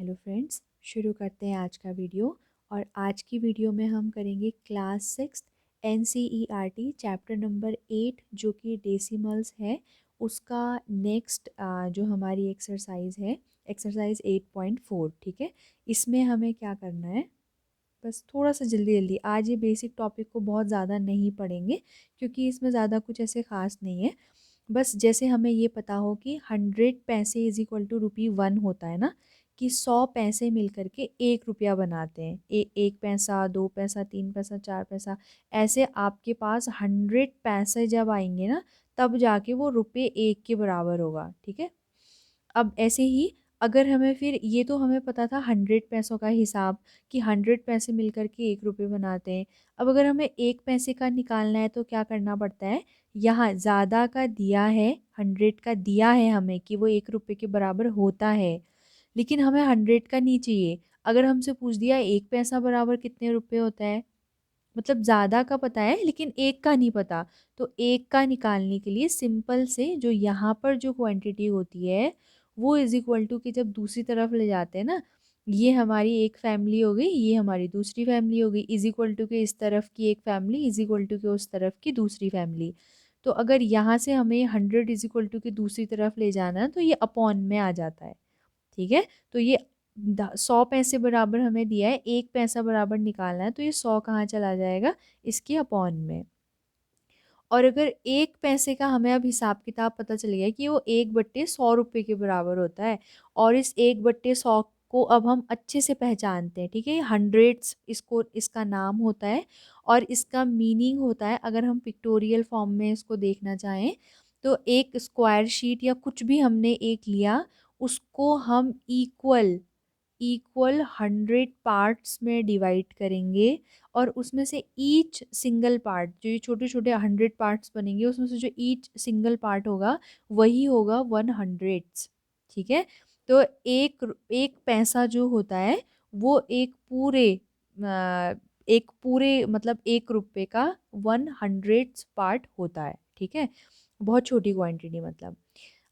Hello friends, शुरू करते हैं आज का वीडियो। और आज की वीडियो में हम करेंगे क्लास 6 NCERT चैप्टर नंबर 8 जो कि डेसिमल्स है, उसका नेक्स्ट जो हमारी एक्सरसाइज है, एक्सरसाइज 8.4। ठीक है, इसमें हमें क्या करना है, बस थोड़ा सा जल्दी जल्दी आज ये बेसिक टॉपिक को बहुत ज़्यादा नहीं पढ़ेंगे क्योंकि इसमें ज़्यादा कुछ ऐसे ख़ास नहीं है। बस जैसे हमें ये पता हो कि 100 पैसे इज इक्वल टू ₹1 होता है ना, कि 100 पैसे मिल करके 1 रुपया बनाते हैं। एक पैसा, 2 पैसा, 3 पैसा, 4 पैसा, ऐसे आपके पास 100 पैसे जब आएंगे ना, तब जाके वो ₹1 के बराबर होगा। ठीक है, अब ऐसे ही अगर हमें फिर ये तो हमें पता था 100 पैसों का हिसाब, कि 100 पैसे मिलकर के 1 रुपये बनाते हैं। अब अगर हमें 1 पैसे का निकालना है तो क्या करना पड़ता है, यहाँ ज़्यादा का दिया है, 100 का दिया है हमें कि वो 1 रुपये के बराबर होता है, लेकिन हमें 100 का नहीं चाहिए। अगर हमसे पूछ दिया 1 पैसा बराबर कितने रुपए होता है, मतलब ज़्यादा का पता है लेकिन एक का नहीं पता, तो एक का निकालने के लिए सिंपल से जो यहाँ पर जो क्वांटिटी होती है वो इज इक्वल टू, कि जब दूसरी तरफ ले जाते हैं ना, ये हमारी एक फैमिली हो गई, ये हमारी दूसरी फैमिली हो गई, इज इक्वल टू के इस तरफ की एक फैमिली इज इक्वल टू के उस तरफ की दूसरी फैमिली। तो अगर यहाँ से हमें 100 इज इक्वल टू की दूसरी तरफ ले जाना है तो ये अपॉन में आ जाता है। ठीक है, तो ये 100 पैसे बराबर हमें दिया है, 1 पैसा बराबर निकालना है, तो ये 100 कहाँ चला जाएगा, इसके अपॉन में। और अगर 1 पैसे का हमें अब हिसाब किताब पता चल गया कि वो 1/100 रुपये के बराबर होता है, और इस 1/100 को अब हम अच्छे से पहचानते हैं। ठीक है, हंड्रेड्स इसको, इसका नाम होता है और इसका मीनिंग होता है, अगर हम पिक्टोरियल फॉर्म में इसको देखना चाहें तो एक स्क्वायर शीट या कुछ भी हमने एक लिया, उसको हम इक्वल इक्वल 100 पार्ट्स में डिवाइड करेंगे, और उसमें से ईच सिंगल पार्ट, जो ये छोटे छोटे 100 पार्ट्स बनेंगे, उसमें से जो ईच सिंगल पार्ट होगा वही होगा 100। ठीक है, तो एक पैसा जो होता है वो एक पूरे मतलब 1 रुपये का 100 पार्ट होता है। ठीक है, बहुत छोटी क्वांटिटी मतलब।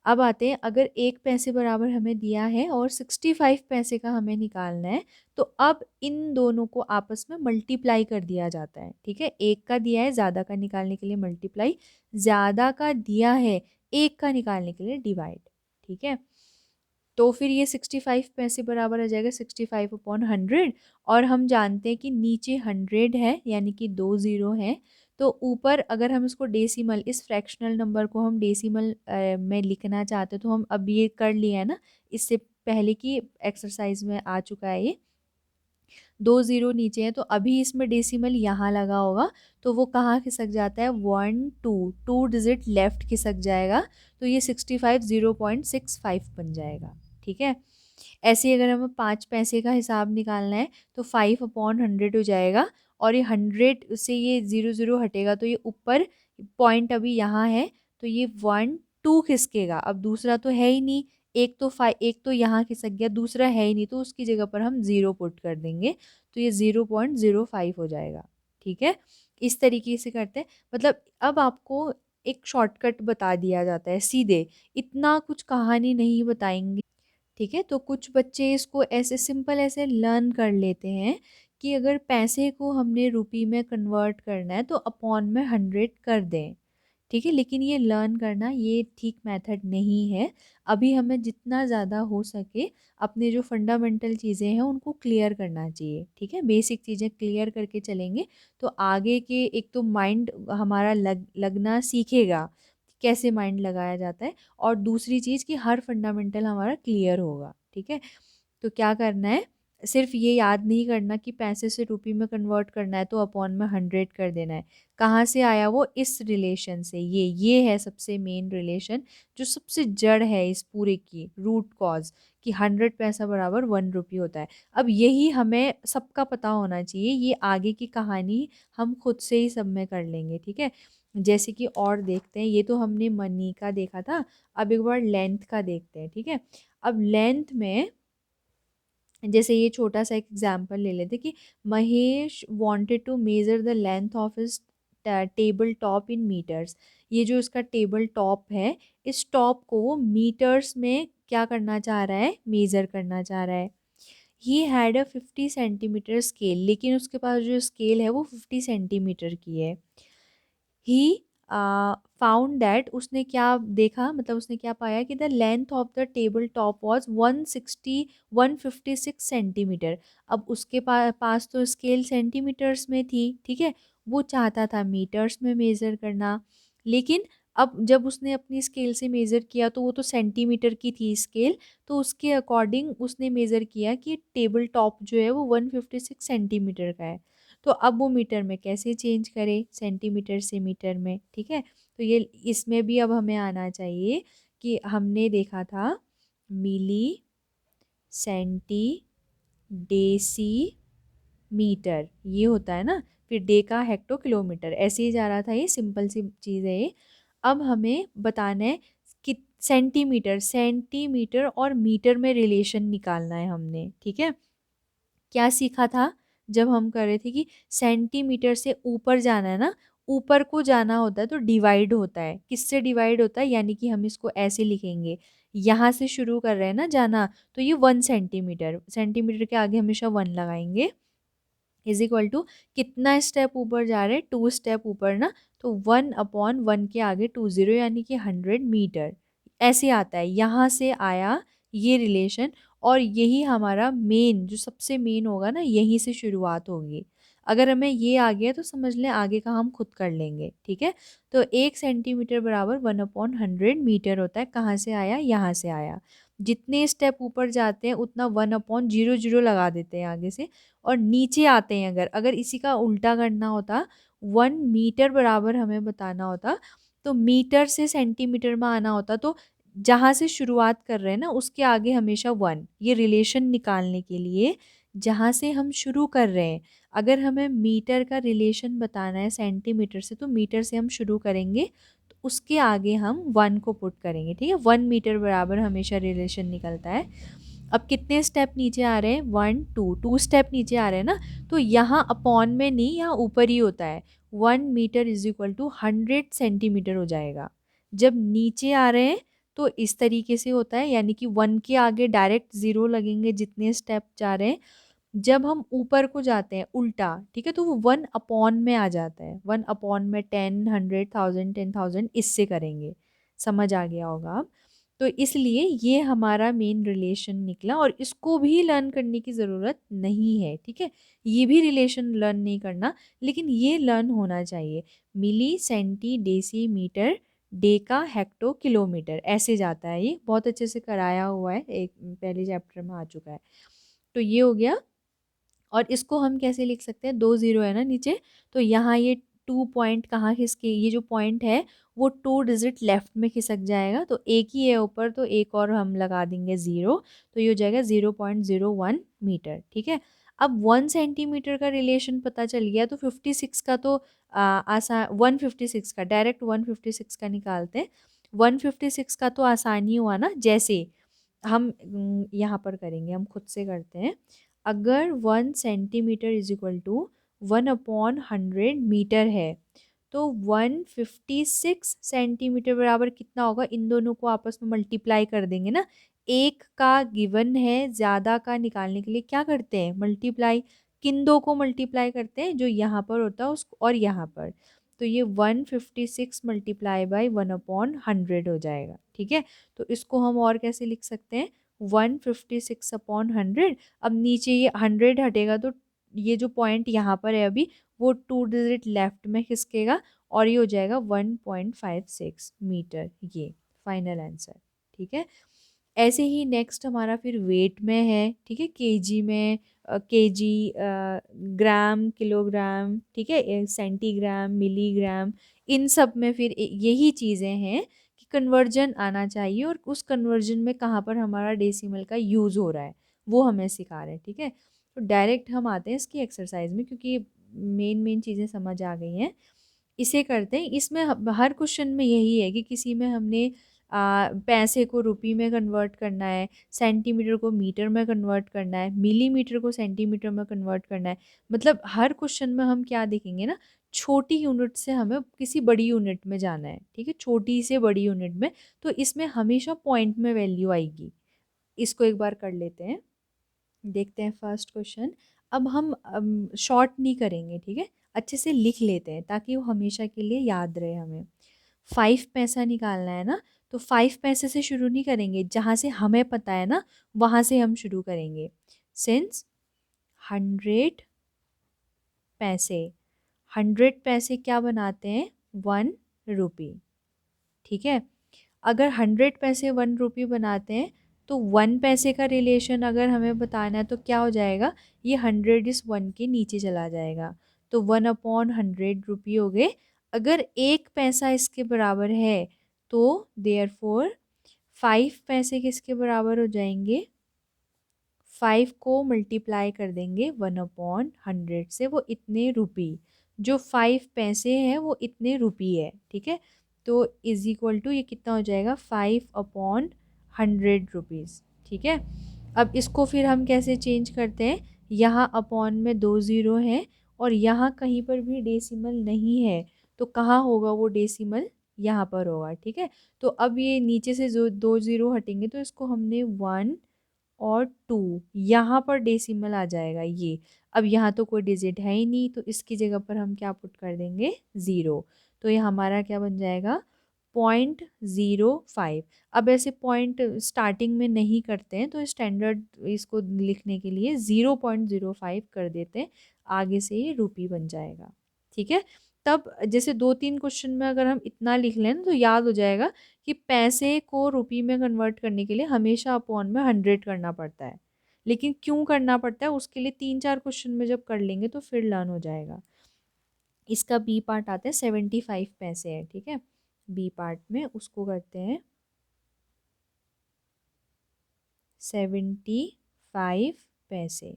अब आते हैं, अगर 1 पैसे बराबर हमें दिया है और 65 पैसे का हमें निकालना है, तो अब इन दोनों को आपस में मल्टीप्लाई कर दिया जाता है। ठीक है, एक का दिया है, ज़्यादा का निकालने के लिए मल्टीप्लाई, ज़्यादा का दिया है, एक का निकालने के लिए डिवाइड। ठीक है, तो फिर ये 65 पैसे बराबर आ जाएगा 65/100। और हम जानते हैं कि नीचे 100 है, यानी कि 2 ज़ीरो हैं, तो ऊपर अगर हम इसको डेसिमल, इस फ्रैक्शनल नंबर को हम डेसिमल में लिखना चाहते हैं, तो हम अब ये कर लिया है ना, इससे पहले की एक्सरसाइज में आ चुका है ये। 2 ज़ीरो नीचे है, तो अभी इसमें डेसिमल यहाँ लगा होगा, तो वो कहाँ खिसक जाता है, 2 डिजिट लेफ्ट खिसक जाएगा, तो ये 65 0.65 बन जाएगा। ठीक है, ऐसे ही अगर हमें 5 पैसे का हिसाब निकालना है तो 5/100 हो जाएगा, और ये 100 से ये 0 0 हटेगा, तो ये ऊपर पॉइंट अभी यहाँ है, तो ये 1 2 खिसकेगा। अब दूसरा तो है ही नहीं, एक तो यहाँ खिसक गया, दूसरा है ही नहीं, तो उसकी जगह पर हम 0 पुट कर देंगे, तो ये 0.05 हो जाएगा। ठीक है, इस तरीके से करते हैं, मतलब अब आपको एक शॉर्टकट बता दिया जाता है सीधे, इतना कुछ कहानी नहीं बताएंगे। ठीक है, तो कुछ बच्चे इसको ऐसे सिंपल ऐसे लर्न कर लेते हैं कि अगर पैसे को हमने रुपी में कन्वर्ट करना है तो अपॉन में 100 कर दें। ठीक है, लेकिन ये लर्न करना ये ठीक मेथड नहीं है। अभी हमें जितना ज़्यादा हो सके अपने जो फंडामेंटल चीज़ें हैं उनको क्लियर करना चाहिए। ठीक है, बेसिक चीज़ें क्लियर करके चलेंगे तो आगे के, एक तो माइंड हमारा लगना सीखेगा, कैसे माइंड लगाया जाता है, और दूसरी चीज़ कि हर फंडामेंटल हमारा क्लियर होगा। ठीक है, तो क्या करना है, सिर्फ ये याद नहीं करना कि पैसे से रुपये में कन्वर्ट करना है तो अपॉन में 100 कर देना है। कहाँ से आया वो, इस रिलेशन से, ये है सबसे मेन रिलेशन, जो सबसे जड़ है इस पूरे की, रूट कॉज, कि 100 पैसा बराबर 1 रुपये होता है। अब यही हमें सबका पता होना चाहिए, ये आगे की कहानी हम खुद से ही सब में कर लेंगे। ठीक है, जैसे कि और देखते हैं, ये तो हमने मनी का देखा था, अब एक बार लेंथ का देखते हैं। ठीक है, अब लेंथ में जैसे ये छोटा सा एक एग्जाम्पल ले लेते कि Mahesh wanted to measure the length of his table top in metres. ये जो इसका टेबल टॉप है, इस टॉप को वो मीटर्स में क्या करना चाह रहा है, मेजर करना चाह रहा है। He had a 50 centimetre scale, लेकिन उसके पास जो स्केल है वो 50 सेंटीमीटर की है। ही फाउंड दैट, उसने क्या देखा, मतलब उसने क्या पाया कि the length of the table top was 156 centimetre. अब उसके पास तो स्केल सेंटीमीटर्स में थी, ठीक है, वो चाहता था मीटर्स में मेज़र करना, लेकिन अब जब उसने अपनी स्केल से मेज़र किया तो वो तो सेंटीमीटर की थी स्केल, तो उसके अकॉर्डिंग उसने मेज़र किया कि टेबल टॉप जो है वो 156 सेंटीमीटर का है। तो अब वो मीटर में कैसे चेंज करें, सेंटीमीटर से मीटर में, ठीक है। तो ये इसमें भी अब हमें आना चाहिए कि हमने देखा था मिली, सेंटी, डेसी, मीटर, ये होता है ना, फिर डेका, हेक्टो, किलोमीटर, ऐसे ही जा रहा था, ये सिंपल सी चीज़ है ये। अब हमें बताना है कि सेंटीमीटर, सेंटीमीटर और मीटर में रिलेशन निकालना है हमने, ठीक है। क्या सीखा था जब हम कर रहे थे कि सेंटीमीटर से ऊपर जाना है ना, ऊपर को जाना होता है तो डिवाइड होता है, किससे डिवाइड होता है, यानी कि हम इसको ऐसे लिखेंगे, यहाँ से शुरू कर रहे हैं ना जाना, तो ये 1 सेंटीमीटर, सेंटीमीटर के आगे हमेशा 1 लगाएंगे, इज इक्वल टू कितना स्टेप ऊपर जा रहे हैं, 2 स्टेप ऊपर ना, तो 1/1 के आगे 20, यानी कि 100 मीटर, ऐसे आता है, यहाँ से आया ये रिलेशन। और यही हमारा मेन, जो सबसे मेन होगा ना, यहीं से शुरुआत होगी। अगर हमें ये आ गया तो समझ लें आगे का हम खुद कर लेंगे, ठीक है। तो 1 सेंटीमीटर बराबर 1/100 मीटर होता है, कहाँ से आया, यहाँ से आया। जितने स्टेप ऊपर जाते हैं उतना 1/00 लगा देते हैं आगे से, और नीचे आते हैं, अगर अगर इसी का उल्टा करना होता, 1 मीटर बराबर हमें बताना होता, तो मीटर से सेंटीमीटर में आना होता, तो जहाँ से शुरुआत कर रहे हैं ना उसके आगे हमेशा 1, ये रिलेशन निकालने के लिए जहाँ से हम शुरू कर रहे हैं, अगर हमें मीटर का रिलेशन बताना है सेंटीमीटर से, तो मीटर से हम शुरू करेंगे, तो उसके आगे हम 1 को पुट करेंगे, ठीक है। 1 मीटर बराबर हमेशा रिलेशन निकलता है। अब कितने स्टेप नीचे आ रहे हैं, 1 2 स्टेप नीचे आ रहे हैं ना, तो यहाँ अपॉन में नहीं, यहाँ ऊपर ही होता है, 1 metre is equal to 100 centimetre हो जाएगा। जब नीचे आ रहे हैं तो इस तरीके से होता है, यानी कि 1 के आगे डायरेक्ट 0 लगेंगे जितने स्टेप जा रहे हैं। जब हम ऊपर को जाते हैं उल्टा, ठीक है, तो वो 1/, में आ जाता है, 1/, में 10, 100, 1000, 10,000 इससे करेंगे, समझ आ गया होगा अब। तो इसलिए ये हमारा मेन रिलेशन निकला, और इसको भी लर्न करने की ज़रूरत नहीं है, ठीक है। ये भी रिलेशन लर्न नहीं करना, लेकिन ये लर्न होना चाहिए। Milli, centi, deci, metre, deca, hecto, kilometre, ऐसे जाता है, ये बहुत अच्छे से कराया हुआ है, एक पहले चैप्टर में आ चुका है। तो ये हो गया। और इसको हम कैसे लिख सकते हैं, 2 0 है ना नीचे, तो यहाँ ये 2 पॉइंट कहाँ खिसके, ये जो पॉइंट है वो 2 डिजिट लेफ्ट में खिसक जाएगा, तो एक ही है ऊपर, तो एक और हम लगा देंगे 0, तो ये हो जाएगा 0.01 मीटर, ठीक है। अब 1 सेंटीमीटर का रिलेशन पता चल गया, तो 56 का तो आसान, 156 का डायरेक्ट 156 का निकालते हैं। 156 का तो आसानी हुआ ना, जैसे हम यहाँ पर करेंगे, हम खुद से करते हैं। अगर 1 centimetre is equal to 1/100 metre है, तो 156 सेंटीमीटर बराबर कितना होगा, इन दोनों को आपस में मल्टीप्लाई कर देंगे ना, एक का गिवन है, ज़्यादा का निकालने के लिए क्या करते हैं, मल्टीप्लाई, किन दो को मल्टीप्लाई करते हैं, जो यहाँ पर होता है उसको और यहाँ पर, तो ये 156 मल्टीप्लाई बाई 1/100 हो जाएगा, ठीक है। तो इसको हम और कैसे लिख सकते हैं, 156/100। अब नीचे ये 100 हटेगा, तो ये जो पॉइंट यहाँ पर है अभी, वो 2 डिजिट लेफ्ट में खिसकेगा, और ये हो जाएगा 1.56 मीटर, ये फाइनल आंसर, ठीक है। ऐसे ही नेक्स्ट हमारा फिर वेट में है, ठीक है, केजी में, केजी, ग्राम, किलोग्राम, ठीक है, सेंटीग्राम, मिलीग्राम, इन सब में फिर यही चीज़ें हैं कि कन्वर्जन आना चाहिए, और उस कन्वर्जन में कहाँ पर हमारा डेसिमल का यूज़ हो रहा है वो हमें सिखा रहे हैं, ठीक है। तो डायरेक्ट हम आते हैं इसकी एक्सरसाइज में, क्योंकि मेन मेन चीज़ें समझ आ गई हैं। इसे करते हैं, इसमें हर क्वेश्चन में यही है कि किसी में हमने पैसे को रुपये में कन्वर्ट करना है, सेंटीमीटर को मीटर में कन्वर्ट करना है, मिलीमीटर को सेंटीमीटर में कन्वर्ट करना है। मतलब हर क्वेश्चन में हम क्या देखेंगे ना, छोटी यूनिट से हमें किसी बड़ी यूनिट में जाना है, ठीक है, छोटी से बड़ी यूनिट में, तो इसमें हमेशा पॉइंट में वैल्यू आएगी। इसको एक बार कर लेते हैं। देखते हैं फर्स्ट क्वेश्चन। अब हम शॉर्ट नहीं करेंगे, ठीक है, अच्छे से लिख लेते हैं ताकि वो हमेशा के लिए याद रहे हमें। 5 पैसा निकालना है ना, तो 5 पैसे से शुरू नहीं करेंगे, जहाँ से हमें पता है ना वहाँ से हम शुरू करेंगे। सिंस 100 पैसे, 100 पैसे क्या बनाते हैं, 1 रुपी, ठीक है। अगर 100 पैसे 1 रुपी बनाते हैं तो 1 पैसे का रिलेशन अगर हमें बताना है तो क्या हो जाएगा, ये 100 इस 1 के नीचे चला जाएगा, तो 1/100 रुपी हो गए। अगर 1 पैसा इसके बराबर है तो देयरफॉर 5 पैसे किसके बराबर हो जाएंगे, 5 को मल्टीप्लाई कर देंगे 1/100 से, वो इतने रुपी, जो 5 पैसे हैं वो इतने रुपी है, ठीक है। तो इज इक्वल टू ये कितना हो जाएगा, 5/100 रुपीज़, ठीक है। अब इसको फिर हम कैसे चेंज करते हैं, यहाँ अपॉन में 2 ज़ीरो हैं और यहाँ कहीं पर भी डेसिमल नहीं है, तो कहाँ होगा वो डेसिमल, यहाँ पर होगा, ठीक है। तो अब ये नीचे से जो 2 ज़ीरो हटेंगे तो इसको हमने 1 और 2, यहाँ पर डेसिमल आ जाएगा ये। अब यहाँ तो कोई डिजिट है ही नहीं, तो इसकी जगह पर हम क्या पुट कर देंगे, ज़ीरो। तो ये हमारा क्या बन जाएगा, 0.05। अब ऐसे पॉइंट स्टार्टिंग में नहीं करते हैं तो स्टैंडर्ड इसको लिखने के लिए 0.05 कर देते हैं, आगे से ये रुपी बन जाएगा, ठीक है। तब जैसे 2-3 क्वेश्चन में अगर हम इतना लिख लें ना तो याद हो जाएगा कि पैसे को रुपी में कन्वर्ट करने के लिए हमेशा अपॉन में 100 करना पड़ता है। लेकिन क्यों करना पड़ता है उसके लिए 3-4 क्वेश्चन में जब कर लेंगे तो फिर लर्न हो जाएगा। इसका बी पार्ट आता है, 75 पैसे है, ठीक है। बी पार्ट में उसको करते हैं 75 पैसे।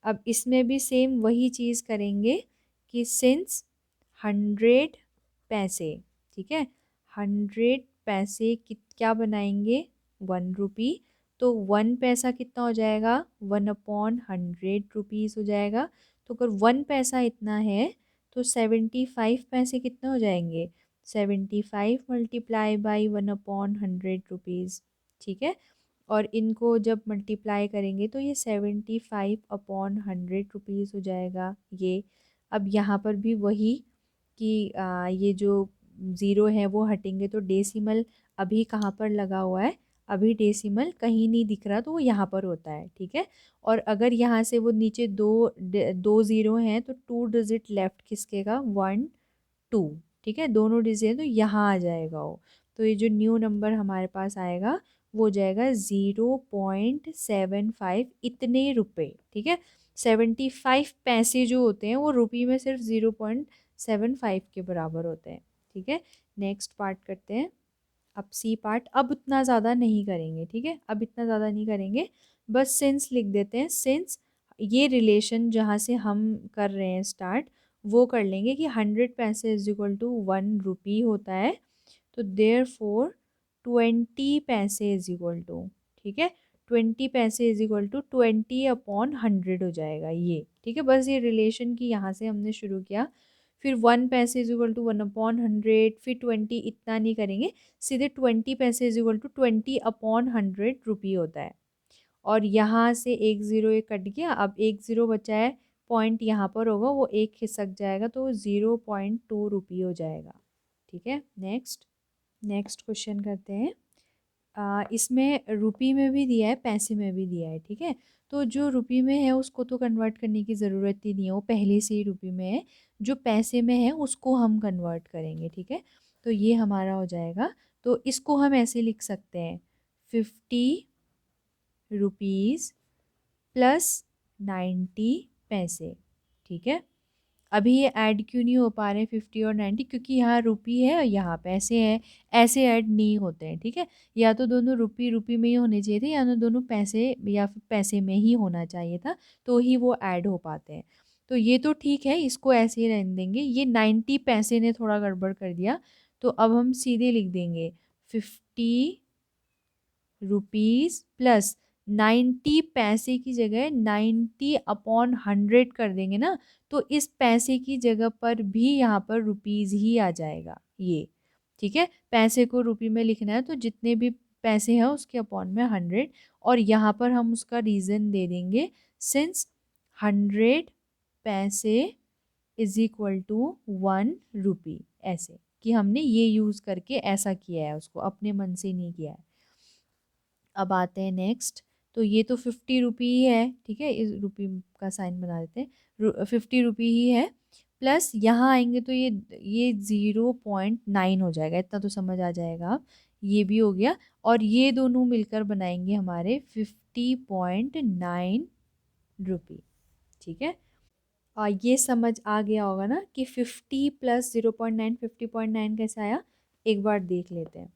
अब इसमें भी सेम वही चीज़ करेंगे कि सिंस 100 पैसे, ठीक है, 100 पैसे क्या बनाएंगे, 1 रुपी, तो 1 पैसा कितना हो जाएगा, 1/100 रुपीज़ हो जाएगा। तो अगर 1 पैसा इतना है तो 75 पैसे कितने हो जाएंगे, 75 मल्टीप्लाई बाई 1/100 रुपीज़, ठीक है। और इनको जब मल्टीप्लाई करेंगे तो ये 75/100 रुपीज़ हो जाएगा ये। अब यहाँ पर भी वही कि ये जो ज़ीरो है वो हटेंगे तो डेसिमल अभी कहाँ पर लगा हुआ है, अभी डेसिमल कहीं नहीं दिख रहा, तो वो यहाँ पर होता है, ठीक है। और अगर यहाँ से वो नीचे दो ज़ीरो हैं तो 2 डिजिट लेफ्ट किसके का, 1 2, ठीक है, दोनों डिजिट तो यहाँ आ जाएगा वो। तो ये जो न्यू नंबर हमारे पास आएगा वो जाएगा 0.75 इतने रुपए, ठीक है। 75 पैसे जो होते हैं वो रुपी में सिर्फ 0.75 के बराबर होते हैं, ठीक है। नेक्स्ट पार्ट करते हैं, अब सी पार्ट। अब उतना ज़्यादा नहीं करेंगे, ठीक है, अब इतना ज़्यादा नहीं करेंगे, बस सिंस लिख देते हैं। सिंस ये रिलेशन जहाँ से हम कर रहे हैं स्टार्ट वो कर लेंगे कि 100 पैसे इज इक्वल टू 1 रुपी होता है, तो देयर फोर 20 पैसे इज इक्वल टू, ठीक है, 20 पैसे इज इक्वल टू 20/100 हो जाएगा ये, ठीक है। बस ये रिलेशन की यहाँ से हमने शुरू किया, फिर 1 पैसे इज इक्वल टू 1/100, फिर 20, इतना नहीं करेंगे, सीधे 20 पैसे इज इक्वल टू 20/100 रुपी होता है। और यहाँ से एक ज़ीरो ये कट गया, अब एक ज़ीरो बचा है, पॉइंट यहाँ पर होगा वो एक खिसक जाएगा तो 0.2 रुपी हो जाएगा, ठीक है। नेक्स्ट नेक्स्ट क्वेश्चन करते हैं। इसमें रुपी में भी दिया है, पैसे में भी दिया है, ठीक है। तो जो रुपी में है उसको तो कन्वर्ट करने की ज़रूरत ही नहीं है, वो पहले से ही रुपी में है। जो पैसे में है उसको हम कन्वर्ट करेंगे, ठीक है। तो ये हमारा हो जाएगा, तो इसको हम ऐसे लिख सकते हैं, 50 रुपीज़ प्लस 90 पैसे, ठीक है। अभी ये ऐड क्यों नहीं हो पा रहे हैं 50 और 90, क्योंकि यहाँ रुपी है और यहाँ पैसे हैं, ऐसे ऐड नहीं होते हैं, ठीक है। या तो दोनों रुपी रुपी में ही होने चाहिए थे या तो दोनों पैसे या फिर पैसे में ही होना चाहिए था, तो ही वो ऐड हो पाते हैं। तो ये तो ठीक है, इसको ऐसे ही रहने देंगे। ये 90 पैसे ने थोड़ा गड़बड़ कर दिया, तो अब हम सीधे लिख देंगे 50 रुपीज़ प्लस 90 पैसे की जगह 90/100 कर देंगे ना, तो इस पैसे की जगह पर भी यहाँ पर रुपीज़ ही आ जाएगा ये, ठीक है। पैसे को रुपी में लिखना है तो जितने भी पैसे हैं उसके अपॉन में 100, और यहाँ पर हम उसका रीज़न दे देंगे सिंस 100 पैसे इज इक्वल टू 1 रुपी, ऐसे कि हमने ये यूज़ करके ऐसा किया है, उसको अपने मन से नहीं किया है। अब आते हैं नेक्स्ट, तो ये तो 50 रुपी ही है, ठीक है, इस रुपी का साइन बना देते हैं, 50 रुपी ही है, प्लस यहाँ आएंगे तो ये 0.9 हो जाएगा, इतना तो समझ आ जाएगा आप, ये भी हो गया, और ये दोनों मिलकर बनाएंगे हमारे 50.9 रुपी, ठीक है। और ये समझ आ गया होगा ना कि 50 प्लस 0.9, 50.9 कैसे आया, एक बार देख लेते हैं।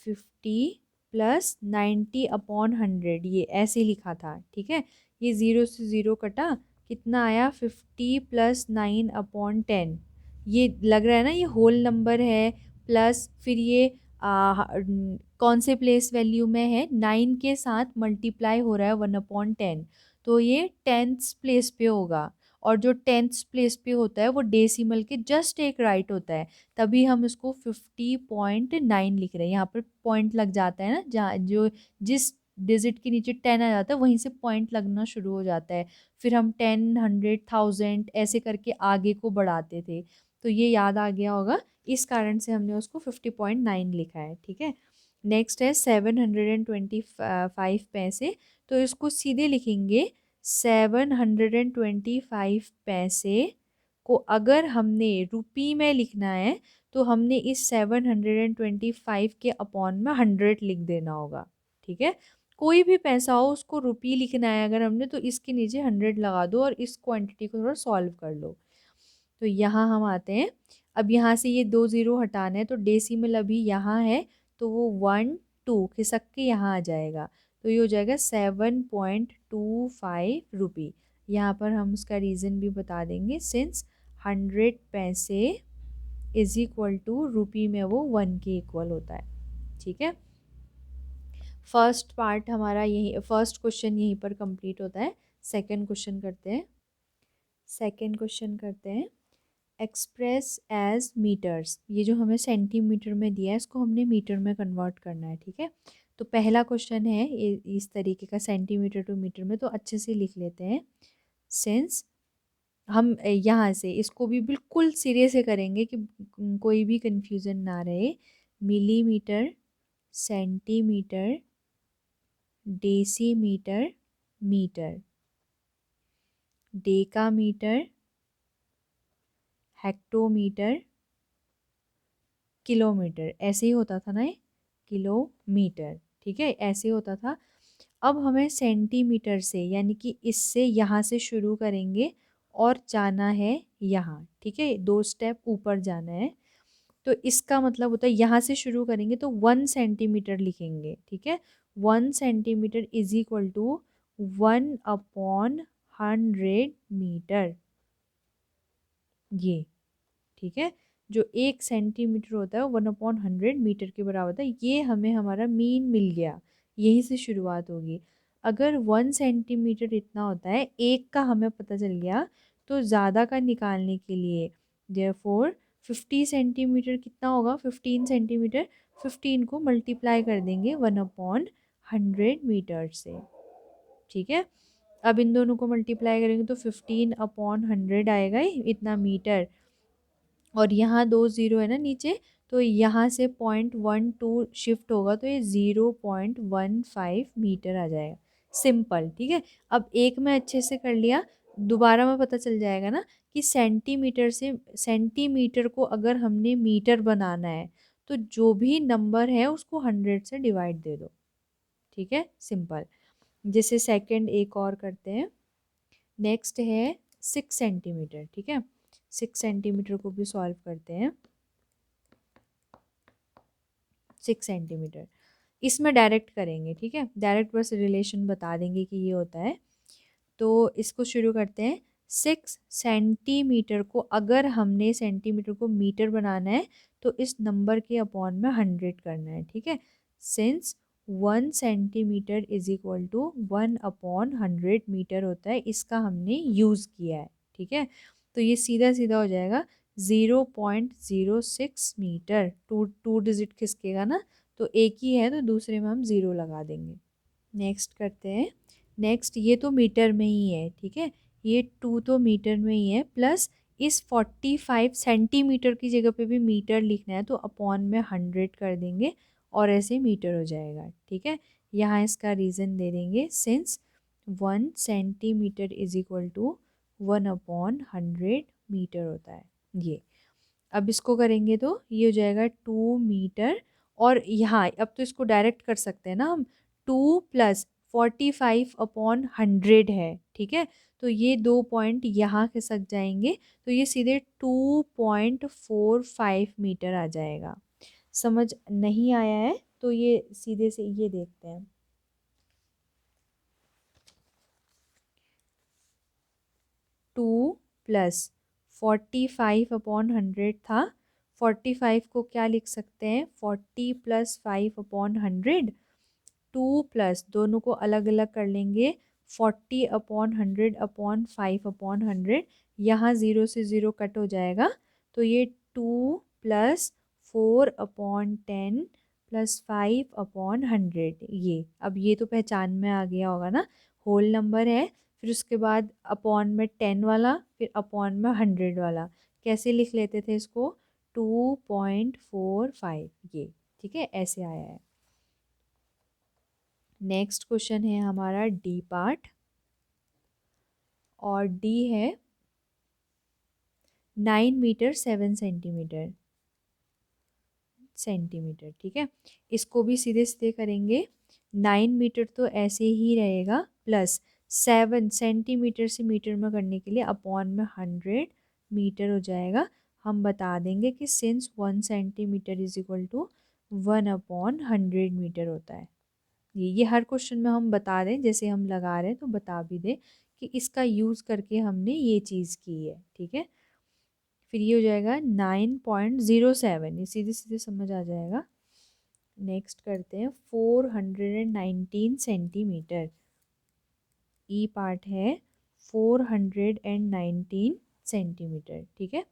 50 प्लस 90 अपॉन 100, ये ऐसे लिखा था, ठीक है, ये 0 से 0 कटा, कितना आया 50 प्लस 9 अपॉन 10, ये लग रहा है ना ये होल नंबर है, प्लस फिर ये कौन से प्लेस वैल्यू में है, 9 के साथ मल्टीप्लाई हो रहा है 1/10, तो ये 10th प्लेस पे होगा, और जो 10th प्लेस पे होता है वो डेसिमल के जस्ट एक राइट होता है, तभी हम इसको 50.9 लिख रहे हैं, यहाँ पर पॉइंट लग जाता है ना, जहाँ जो जिस डिजिट के नीचे 10 आ जाता है वहीं से पॉइंट लगना शुरू हो जाता है, फिर हम 10, 100, 1000 ऐसे करके आगे को बढ़ाते थे, तो ये याद आ गया होगा, इस कारण से हमने उसको 50.9 लिखा है, ठीक है। नेक्स्ट है 725 पैसे, तो इसको सीधे लिखेंगे 725 पैसे को अगर हमने रुपी में लिखना है तो हमने इस 725 के अपॉन में 100 लिख देना होगा, ठीक है। कोई भी पैसा हो उसको रुपी लिखना है अगर हमने, तो इसके नीचे 100 लगा दो और इस क्वांटिटी को थोड़ा सॉल्व कर लो। तो यहाँ हम आते हैं, अब यहाँ से ये 2 ज़ीरो हटाना है, तो डेसिमल अभी यहाँ है, तो वो 1 2 खिसक के यहाँ आ जाएगा, तो ये हो जाएगा 7.25 रुपी। यहाँ पर हम उसका रीज़न भी बता देंगे, सिंस 100 पैसे इज इक्वल टू रुपी में वो 1 के इक्वल होता है, ठीक है। फर्स्ट पार्ट हमारा यही, फर्स्ट क्वेश्चन यहीं पर कंप्लीट होता है। सेकंड क्वेश्चन करते हैं, एक्सप्रेस एज मीटर्स, ये जो हमें सेंटीमीटर में दिया है इसको हमने मीटर में कन्वर्ट करना है, ठीक है। तो पहला क्वेश्चन है इस तरीके का, सेंटीमीटर टू मीटर में, तो अच्छे से लिख लेते हैं। सिंस हम यहाँ से इसको भी बिल्कुल सिरे से करेंगे कि कोई भी कंफ्यूजन ना रहे, millimetre, centimetre, decimetre, metre, decametre, hectometre, kilometre, ऐसे ही होता था ना ये, किलोमीटर, ठीक है, ऐसे ही होता था। अब हमें सेंटीमीटर से, यानी कि इससे यहाँ से शुरू करेंगे और जाना है यहाँ, ठीक है, 2 स्टेप ऊपर जाना है, तो इसका मतलब होता है यहाँ से शुरू करेंगे तो 1 सेंटीमीटर लिखेंगे, ठीक है, 1 centimetre is equal to 1/100 metre, ये, ठीक है, जो 1 सेंटीमीटर होता है 1/100 मीटर के बराबर होता है, ये हमें हमारा मीन मिल गया, यहीं से शुरुआत होगी। अगर 1 सेंटीमीटर इतना होता है, एक का हमें पता चल गया, तो ज़्यादा का निकालने के लिए देयरफॉर 50 सेंटीमीटर कितना होगा, 15 सेंटीमीटर, 15 को मल्टीप्लाई कर देंगे 1/100 मीटर से, ठीक है। अब इन दोनों को मल्टीप्लाई करेंगे तो 15/100 आएगा ही, इतना मीटर, और यहाँ 2 ज़ीरो है ना नीचे, तो यहाँ से 0.12 शिफ्ट होगा तो ये 0.15 मीटर आ जाएगा, सिंपल, ठीक है। अब एक में अच्छे से कर लिया, दोबारा में पता चल जाएगा ना कि सेंटीमीटर से, सेंटीमीटर को अगर हमने मीटर बनाना है तो जो भी नंबर है उसको 100 से डिवाइड दे दो, ठीक है, सिंपल। जैसे सेकंड एक और करते हैं, नेक्स्ट है 6 सेंटीमीटर, ठीक है, 6 सेंटीमीटर को भी सॉल्व करते हैं। 6 सेंटीमीटर इसमें डायरेक्ट करेंगे, ठीक है, डायरेक्ट बस रिलेशन बता देंगे कि ये होता है, तो इसको शुरू करते हैं। 6 सेंटीमीटर को अगर हमने सेंटीमीटर को मीटर बनाना है तो इस नंबर के अपॉन में 100 करना है, ठीक है, since 1 centimetre is equal to 1/100 metre होता है, इसका हमने यूज़ किया है, ठीक है। तो ये सीधा सीधा हो जाएगा 0.06 मीटर, टू डिजिट खिसकेगा ना, तो एक ही है तो दूसरे में हम 0 लगा देंगे। नेक्स्ट करते हैं। नेक्स्ट ये तो मीटर में ही है, ठीक है, ये 2 तो मीटर में ही है, प्लस इस 45 सेंटीमीटर की जगह पे भी मीटर लिखना है तो अपॉन में 100 कर देंगे और ऐसे मीटर हो जाएगा, ठीक है। यहाँ इसका रीज़न दे देंगे, since 1 centimetre is equal to 1/100 metre होता है ये। अब इसको करेंगे तो ये हो जाएगा 2 मीटर, और यहाँ अब तो इसको डायरेक्ट कर सकते हैं ना हम, 2 + 45/100 है, ठीक है। तो ये 2 पॉइंट यहाँ खिसक जाएंगे तो ये सीधे 2.45 मीटर आ जाएगा। समझ नहीं आया है तो ये सीधे से ये देखते हैं। 2 + 45/100 था, 45 को क्या लिख सकते हैं, 40 + 5/100, 2 प्लस दोनों को अलग अलग कर लेंगे, 40/100/5/100, यहाँ 0 से 0 कट हो जाएगा तो ये 2 + 4/10 + 5/100, ये अब ये तो पहचान में आ गया होगा ना, होल नंबर है, फिर उसके बाद अपॉन में 10 वाला, फिर अपॉन में 100 वाला, कैसे लिख लेते थे इसको, 2.45, ये ठीक है, ऐसे आया है। नेक्स्ट क्वेश्चन है हमारा डी पार्ट, और डी है 9 मीटर 7 सेंटीमीटर, ठीक है। इसको भी सीधे सीधे करेंगे, 9 मीटर तो ऐसे ही रहेगा, प्लस 7 सेंटीमीटर से मीटर में करने के लिए अपॉन में 100 मीटर हो जाएगा। हम बता देंगे कि since 1 centimetre is equal to 1/100 metre होता है। ये हर क्वेश्चन में हम बता दें, जैसे हम लगा रहे हैं तो बता भी दें कि इसका यूज़ करके हमने ये चीज़ की है, ठीक है। फिर ये हो जाएगा 9.07, ये सीधे सीधे समझ आ जाएगा। नेक्स्ट करते हैं 419 सेंटीमीटर, ई पार्ट है 419 सेंटीमीटर, ठीक है।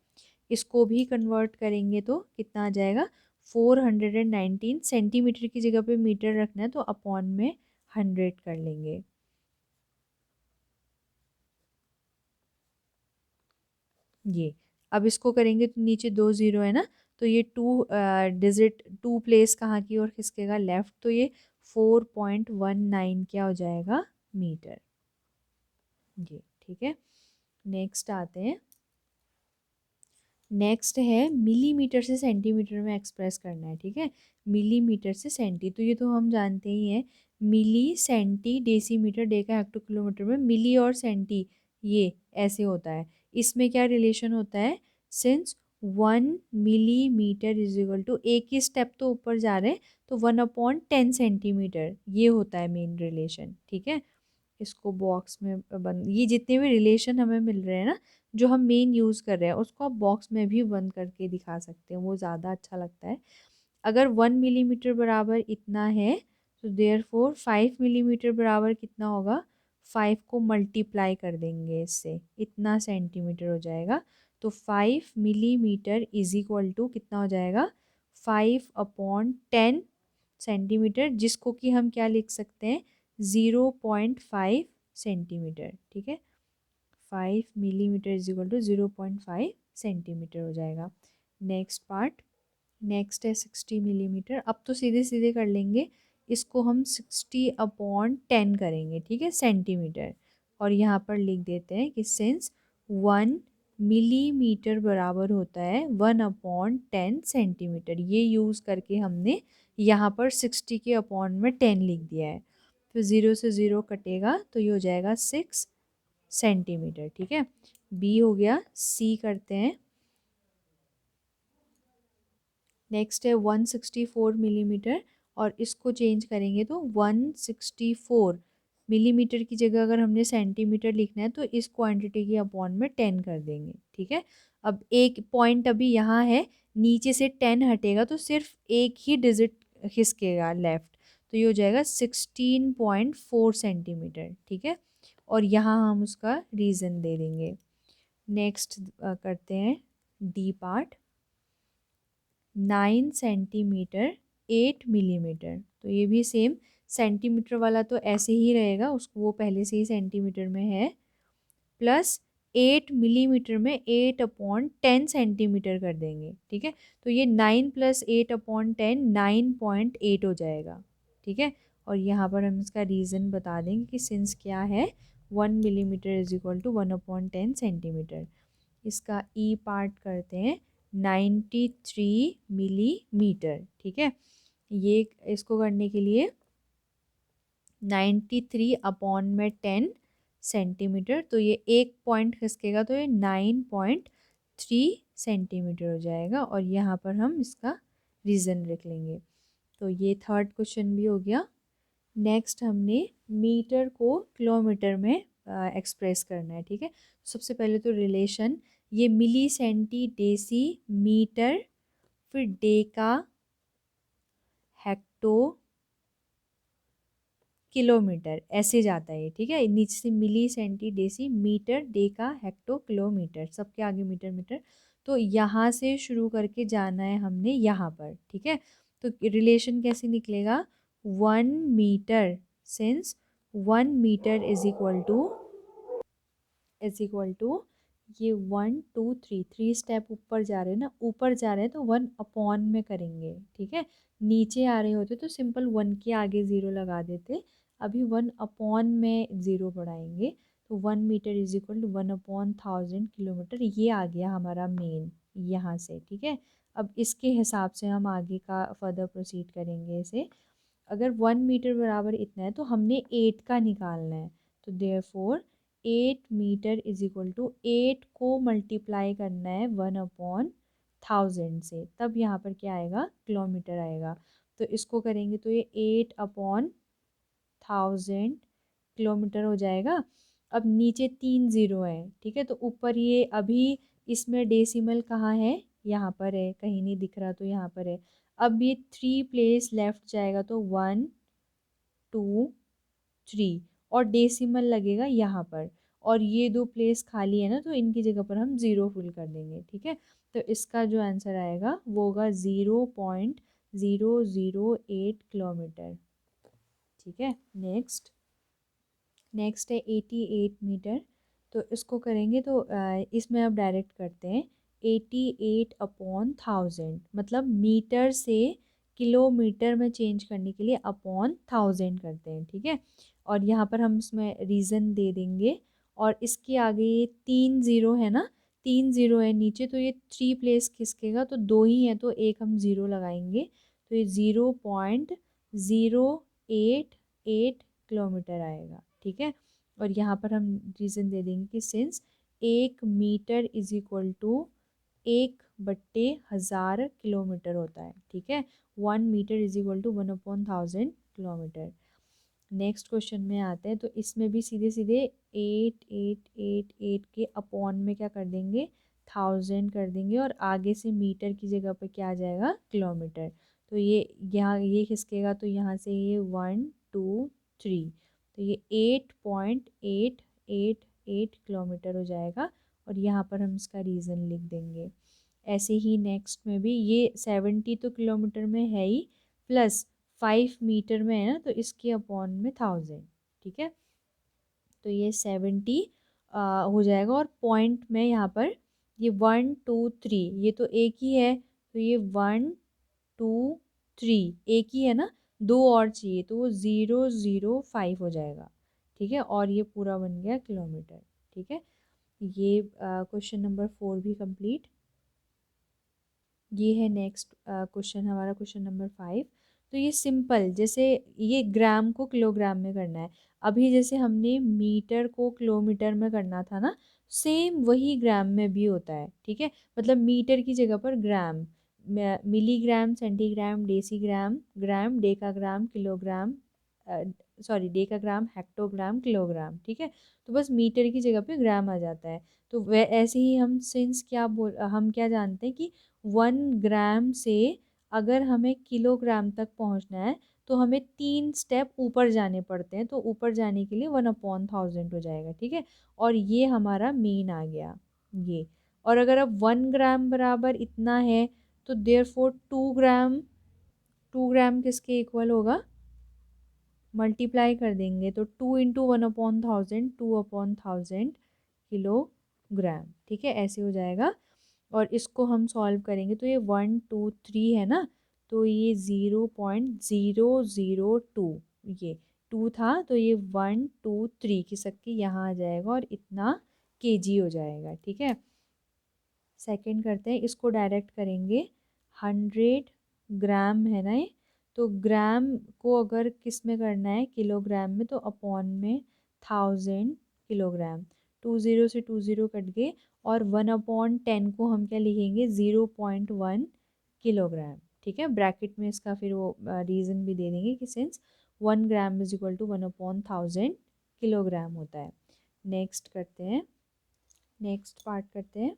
इसको भी कन्वर्ट करेंगे तो कितना आ जाएगा, 419 सेंटीमीटर की जगह पे मीटर रखना है तो अपॉन में 100 कर लेंगे। ये अब इसको करेंगे तो नीचे 2 0 है ना, तो ये 2 डिजिट 2 प्लेस कहाँ की ओर खिसकेगा, लेफ्ट, तो ये 4.19 क्या हो जाएगा, मीटर, ये ठीक है। नेक्स्ट आते हैं। नेक्स्ट है मिलीमीटर से सेंटीमीटर में एक्सप्रेस करना है, ठीक है। मिलीमीटर से सेंटी तो ये तो हम जानते ही हैं, मिली सेंटी डेसीमीटर, डे का हेक्टो किलोमीटर में, मिली और सेंटी ये ऐसे होता है। इसमें क्या रिलेशन होता है, since 1 millimetre is equal to, एक ही स्टेप तो ऊपर जा रहे हैं तो 1/10 सेंटीमीटर, ये होता है मेन रिलेशन, ठीक है। इसको बॉक्स में बंद, ये जितने भी रिलेशन हमें मिल रहे हैं ना जो हम मेन यूज़ कर रहे हैं उसको आप बॉक्स में भी बंद करके दिखा सकते हैं, वो ज़्यादा अच्छा लगता है। अगर 1 मिलीमीटर बराबर इतना है तो देयरफॉर 5 मिलीमीटर बराबर कितना होगा, 5 को मल्टीप्लाई कर देंगे इससे, इतना सेंटीमीटर हो जाएगा। तो 5 मिलीमीटर इज इक्वल टू कितना हो जाएगा, 5/10 सेंटीमीटर, जिसको कि हम क्या लिख सकते हैं, 0.5 सेंटीमीटर, ठीक है। 5 millimetre is equal to 0.5 centimetre हो जाएगा। नेक्स्ट पार्ट, नेक्स्ट है 60 मिलीमीटर। अब तो सीधे सीधे कर लेंगे, इसको हम 60/10 करेंगे, ठीक है, सेंटीमीटर, और यहाँ पर लिख देते हैं कि सिंस 1 मिलीमीटर बराबर होता है 1/10 सेंटीमीटर, ये यूज़ करके हमने यहाँ पर 60 के अपॉन में 10 लिख दिया है। फिर 0 से 0 कटेगा तो ये हो जाएगा 6 सेंटीमीटर, ठीक है। बी हो गया। सी करते हैं। नेक्स्ट है 164 मिलीमीटर, और इसको चेंज करेंगे तो 164 मिलीमीटर की जगह अगर हमने सेंटीमीटर लिखना है तो इस क्वांटिटी के अपॉन में 10 कर देंगे, ठीक है। अब एक पॉइंट अभी यहाँ है, नीचे से 10 हटेगा तो सिर्फ एक ही डिजिट खिसकेगा लेफ्ट, तो ये हो जाएगा 16.4 सेंटीमीटर, ठीक है। और यहाँ हम उसका रीज़न दे देंगे। नेक्स्ट करते हैं डी पार्ट, 9 सेंटीमीटर 8 मिलीमीटर। तो ये भी सेम, सेंटीमीटर वाला तो ऐसे ही रहेगा, उसको वो पहले से ही सेंटीमीटर में है, प्लस 8 मिलीमीटर में 8/10 सेंटीमीटर कर देंगे। ठीक है, तो ये 9 + 8/10 9.8 हो जाएगा। ठीक है, और यहाँ पर हम इसका रीज़न बता देंगे कि सिंस क्या है, 1 मिलीमीटर = 1/10 सेंटीमीटर। इसका ई पार्ट करते हैं 93 मिलीमीटर। ठीक है, ये इसको करने के लिए 93/10 सेंटीमीटर, तो ये एक पॉइंट खिसकेगा तो ये 9.3 सेंटीमीटर हो जाएगा, और यहाँ पर हम इसका रीज़न लिख लेंगे। तो ये थर्ड क्वेश्चन भी हो गया। नेक्स्ट हमने मीटर को किलोमीटर में एक्सप्रेस करना है। ठीक है, सबसे पहले तो रिलेशन, ये मिली सेंटी डेसी मीटर, फिर डेका हेक्टो किलोमीटर, ऐसे जाता है। ठीक है, नीचे से milli centi deci metre deca hecto kilometre, सबके आगे मीटर मीटर। तो यहाँ से शुरू करके जाना है हमने यहाँ पर। ठीक है, तो रिलेशन कैसे निकलेगा, 1 metre, since 1 metre is equal to ये 1 2 3 3 स्टेप ऊपर जा रहे हैं ना, ऊपर जा रहे हैं तो 1/, में करेंगे। ठीक है, नीचे आ रहे होते तो सिंपल 1 के आगे 0 लगा देते, अभी 1/, में 0 बढ़ाएंगे। तो 1 मीटर = 1/1000 किलोमीटर, ये आ गया हमारा मेन यहाँ से। ठीक है, अब इसके हिसाब से हम आगे का फर्दर प्रोसीड करेंगे इसे। अगर 1 मीटर बराबर इतना है तो हमने 8 का निकालना है, तो देयरफॉर 8 मीटर = 8 को मल्टीप्लाई करना है 1/1000 से, तब यहाँ पर क्या आएगा, किलोमीटर आएगा। तो इसको करेंगे तो ये 8/1000 किलोमीटर हो जाएगा। अब नीचे 3 ज़ीरो है। ठीक है, तो ऊपर ये अभी इसमें डेसिमल कहाँ है, यहाँ पर है, कहीं नहीं दिख रहा तो यहाँ पर है। अब ये 3 प्लेस लेफ्ट जाएगा तो 1 2 3, और डेसिमल लगेगा यहाँ पर, और ये 2 प्लेस खाली है ना, तो इनकी जगह पर हम 0 फिल कर देंगे। ठीक है, तो इसका जो आंसर आएगा वो होगा 0.008 किलोमीटर। ठीक है, नेक्स्ट है 88 मीटर। तो इसको करेंगे तो इसमें अब डायरेक्ट करते हैं, 88/1000, मतलब मीटर से किलोमीटर में चेंज करने के लिए अपॉन 1000 करते हैं। ठीक है, और यहाँ पर हम इसमें रीज़न दे देंगे, और इसके आगे ये 3 ज़ीरो है ना, 3 ज़ीरो है नीचे, तो ये 3 प्लेस खिसकेगा तो 2 ही है, तो एक हम ज़ीरो लगाएंगे, तो ये 0.088 किलोमीटर आएगा। ठीक है, और यहाँ पर हम रीज़न दे देंगे कि सिंस 1 मीटर = 1/1000 किलोमीटर होता है। ठीक है, 1 मीटर = 1/1000 किलोमीटर। नेक्स्ट क्वेश्चन में आते हैं, तो इसमें भी सीधे सीधे 8888 के अपॉन में क्या कर देंगे, 1000 कर देंगे, और आगे से मीटर की जगह पर क्या आ जाएगा, किलोमीटर। तो ये यहाँ ये खिसकेगा तो यहाँ से ये 1 2 3, तो ये 8.888 किलोमीटर हो जाएगा, और यहाँ पर हम इसका रीज़न लिख देंगे। ऐसे ही नेक्स्ट में भी ये 70 तो किलोमीटर में है ही, प्लस 5 मीटर में है ना, तो इसके अपॉन में 1000। ठीक है, तो ये 70 हो जाएगा, और पॉइंट में यहाँ पर ये 1 2 3 ये तो एक ही है, तो ये 1 2 3 एक ही है ना, दो और चाहिए, तो वो 005 हो जाएगा। ठीक है, और ये पूरा बन गया किलोमीटर। ठीक है, ये क्वेश्चन नंबर 4 भी कंप्लीट। ये है नेक्स्ट क्वेश्चन, हमारा क्वेश्चन नंबर 5। तो ये सिंपल, जैसे ये ग्राम को किलोग्राम में करना है, अभी जैसे हमने मीटर को किलोमीटर में करना था ना, सेम वही ग्राम में भी होता है। ठीक है, मतलब मीटर की जगह पर gram, milligram centigram decigram gram decagram kilogram, sorry decagram hectogram kilogram. ठीक है, तो बस मीटर की जगह पे ग्राम आ जाता है। तो वै ऐसे ही हम सिंस हम क्या जानते हैं कि 1 ग्राम से अगर हमें किलोग्राम तक पहुंचना है तो हमें 3 स्टेप ऊपर जाने पड़ते हैं, तो ऊपर जाने के लिए 1/1000 हो जाएगा। ठीक है, और ये हमारा मेन आ गया ये। और अगर अब 1 ग्राम बराबर इतना है, तो देयरफॉर 2 ग्राम 2 ग्राम किसके इक्वल होगा, मल्टीप्लाई कर देंगे तो 2 × 1/1000, 2/1000 किलोग्राम, ठीक है, ऐसे हो जाएगा। और इसको हम सॉल्व करेंगे तो ये 1 2 3 है ना, तो ये 0.002, ये 2 था तो ये 1 2 3 खिसक के यहाँ आ जाएगा और इतना केजी हो जाएगा, ठीक है। सेकंड करते हैं, इसको डायरेक्ट करेंगे, 100 ग्राम है ना ये, तो ग्राम को अगर किस में करना है, किलोग्राम में, तो अपॉन में 1000 किलोग्राम, 20 से 20 कट गए, और 1/10 को हम क्या लिखेंगे, 0.1 किलोग्राम, ठीक है। ब्रैकेट में इसका फिर वो रीज़न भी दे देंगे कि since 1 gram is equal to 1/1000 kilogram होता है। नेक्स्ट करते हैं, नेक्स्ट पार्ट करते हैं,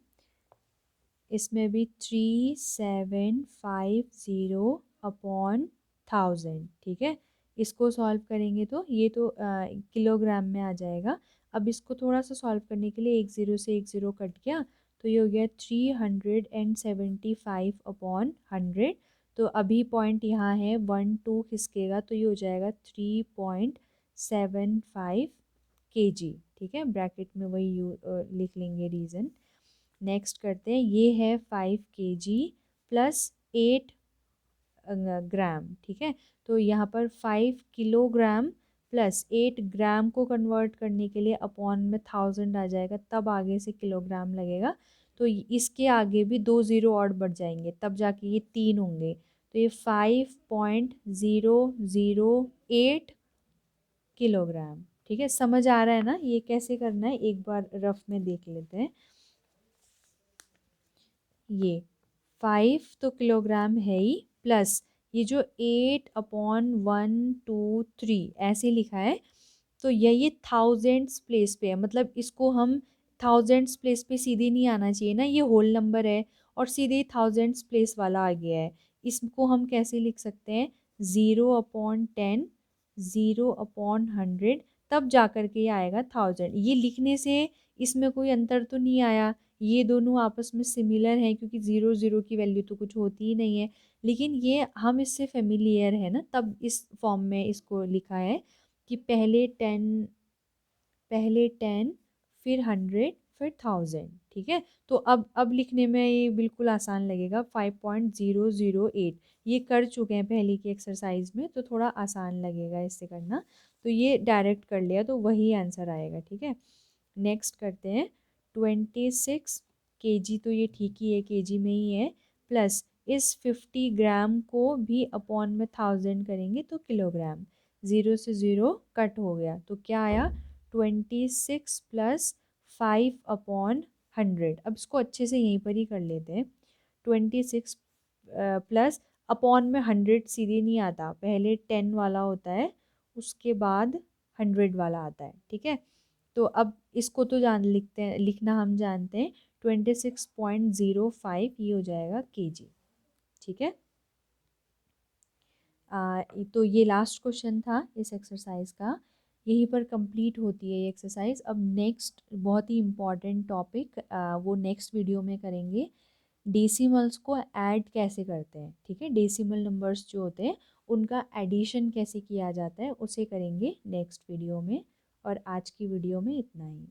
इसमें भी 3750/1000, ठीक है। इसको सॉल्व करेंगे तो ये तो किलोग्राम में आ जाएगा। अब इसको थोड़ा सा सॉल्व करने के लिए 10 से 10 कट गया, तो ये हो गया 375/100। तो अभी पॉइंट यहाँ है 1 2 खिसकेगा तो ये हो जाएगा 3.75 kg, ठीक है। ब्रैकेट में वही लिख लेंगे रीज़न। नेक्स्ट करते हैं, ये है 5 kg प्लस 8 ग्राम, ठीक है। तो यहाँ पर 5 किलोग्राम प्लस 8 ग्राम को कन्वर्ट करने के लिए अपॉन में 1000 आ जाएगा, तब आगे से किलोग्राम लगेगा। तो इसके आगे भी 2 ज़ीरो और बढ़ जाएंगे, तब जाके ये 3 होंगे, तो ये 5.008 किलोग्राम, ठीक है। समझ आ रहा है ना ये कैसे करना है, एक बार रफ में देख लेते हैं। ये 5 तो किलोग्राम है ही, प्लस ये जो 8/1 2 3 ऐसे लिखा है, तो ये थाउजेंड्स प्लेस पे है, मतलब इसको हम थाउजेंड्स प्लेस पे सीधे नहीं आना चाहिए ना, ये होल नंबर है और सीधे थाउजेंड्स प्लेस वाला आ गया है। इसको हम कैसे लिख सकते हैं, 0/10, 0/100, तब जा कर के ये आएगा 1000। ये लिखने से इसमें कोई अंतर तो नहीं आया, ये दोनों आपस में सिमिलर हैं, क्योंकि 0 0 की वैल्यू तो कुछ होती ही नहीं है। लेकिन ये हम इससे फेमिलियर है ना, तब इस फॉर्म में इसको लिखा है कि पहले 10 फिर 100 फिर 1000, ठीक है। तो अब लिखने में ये बिल्कुल आसान लगेगा, 5.008 ये कर चुके हैं पहले की एक्सरसाइज में, तो थोड़ा आसान लगेगा इससे करना। तो ये डायरेक्ट कर लिया तो वही आंसर आएगा, ठीक है। नेक्स्ट करते हैं, 26 kg, तो ये ठीक ही है, केजी में ही है, प्लस इस 50 ग्राम को भी अपॉन में 1000 करेंगे तो किलोग्राम, 0 से 0 कट हो गया, तो क्या आया, 26 प्लस 5/100। अब इसको अच्छे से यहीं पर ही कर लेते हैं, 26 प्लस अपॉन में 100 सीधे नहीं आता, पहले 10 वाला होता है, उसके बाद 100 वाला आता है, ठीक है। तो अब इसको तो जान लिखते हैं, लिखना हम जानते हैं, 26.05 ये हो जाएगा केजी, ठीक है। तो ये लास्ट क्वेश्चन था इस एक्सरसाइज का, यहीं पर कंप्लीट होती है ये एक्सरसाइज। अब नेक्स्ट बहुत ही इम्पॉर्टेंट टॉपिक वो नेक्स्ट वीडियो में करेंगे, डेसिमल्स को ऐड कैसे करते हैं, ठीक है। डेसिमल नंबर्स जो होते हैं उनका एडिशन कैसे किया जाता है, उसे करेंगे नेक्स्ट वीडियो में। और आज की वीडियो में इतना ही।